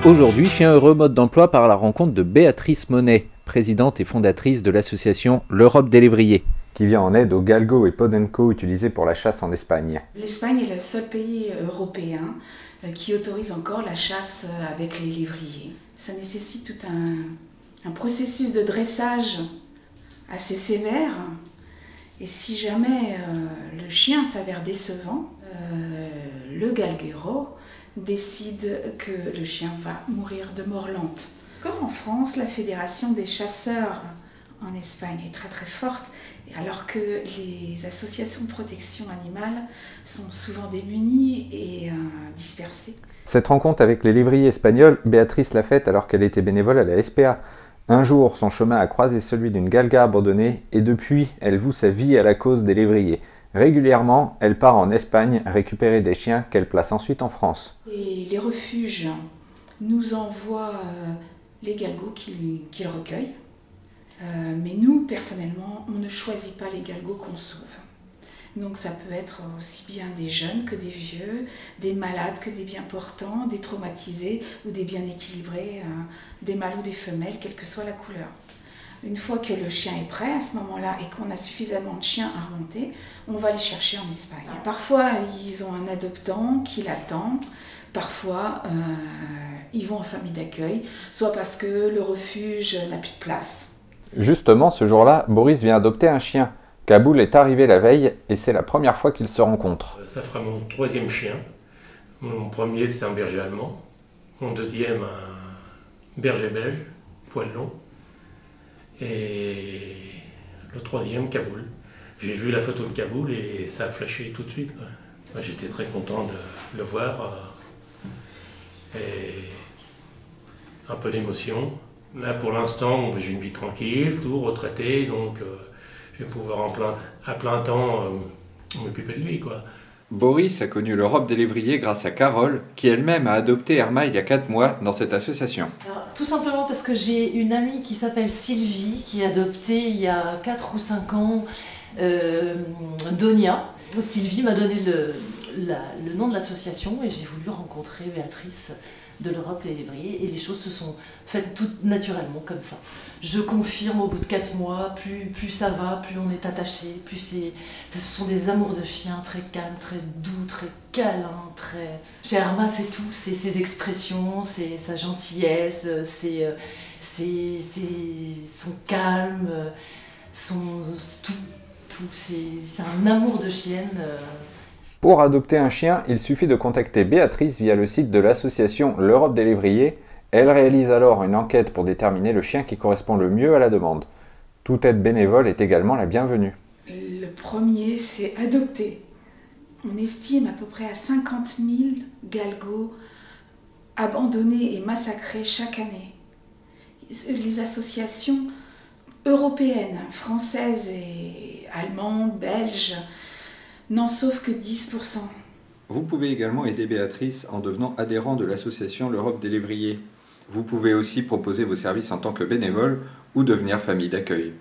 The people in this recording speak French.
Aujourd'hui, Chien Heureux mode d'emploi par la rencontre de Béatrice Monet, présidente et fondatrice de l'association L'Europe des Lévriers, qui vient en aide aux galgos et podenco utilisés pour la chasse en Espagne. L'Espagne est le seul pays européen qui autorise encore la chasse avec les lévriers. Ça nécessite tout un processus de dressage assez sévère. Et si jamais le chien s'avère décevant, le galguero décide que le chien va mourir de mort lente. Comme en France, la fédération des chasseurs en Espagne est très très forte, alors que les associations de protection animale sont souvent démunies et dispersées. Cette rencontre avec les lévriers espagnols, Béatrice l'a faite alors qu'elle était bénévole à la SPA. Un jour, son chemin a croisé celui d'une galga abandonnée et depuis, elle voue sa vie à la cause des lévriers. Régulièrement, elle part en Espagne récupérer des chiens qu'elle place ensuite en France. Et les refuges nous envoient les galgos qu'ils recueillent. Mais nous, personnellement, on ne choisit pas les galgos qu'on sauve. Donc ça peut être aussi bien des jeunes que des vieux, des malades que des bien portants, des traumatisés ou des bien équilibrés, des mâles ou des femelles, quelle que soit la couleur. Une fois que le chien est prêt, à ce moment-là, et qu'on a suffisamment de chiens à remonter, on va les chercher en Espagne. Parfois, ils ont un adoptant qui l'attend. Parfois, ils vont en famille d'accueil, soit parce que le refuge n'a plus de place. Justement, ce jour-là, Boris vient adopter un chien. Kaboul est arrivé la veille et c'est la première fois qu'ils se rencontrent. Ça fera mon troisième chien. Mon premier, c'est un berger allemand. Mon deuxième, un berger belge, poil long. Et le troisième, Kaboul. J'ai vu la photo de Kaboul et ça a flashé tout de suite. J'étais très content de le voir. Et un peu d'émotion. Là, pour l'instant, j'ai une vie tranquille, tout retraité, donc je vais pouvoir à plein temps m'occuper de lui, quoi. Boris a connu l'Europe des lévriers grâce à Carole, qui elle-même a adopté Herma il y a 4 mois dans cette association. Alors, tout simplement parce que j'ai une amie qui s'appelle Sylvie, qui a adopté il y a 4 ou 5 ans Donia. Sylvie m'a donné le nom de l'association et j'ai voulu rencontrer Béatrice de l'Europe des lévriers et les choses se sont faites toutes naturellement comme ça. Je confirme, au bout de 4 mois, plus ça va, plus on est attaché, plus ce sont des amours de chiens très calmes, très doux, très câlins, très... Chez Herma, c'est tout, c'est ses expressions, c'est sa gentillesse, c'est son calme, tout, c'est un amour de chienne. Pour adopter un chien, il suffit de contacter Béatrice via le site de l'association L'Europe des lévriers. Elle réalise alors une enquête pour déterminer le chien qui correspond le mieux à la demande. Toute aide bénévole est également la bienvenue. Le premier, c'est adopter. On estime à peu près à 50 000 galgos abandonnés et massacrés chaque année. Les associations européennes, françaises et allemandes, belges, n'en sauvent que 10%. Vous pouvez également aider Béatrice en devenant adhérent de l'association L'Europe des lévriers. Vous pouvez aussi proposer vos services en tant que bénévole ou devenir famille d'accueil.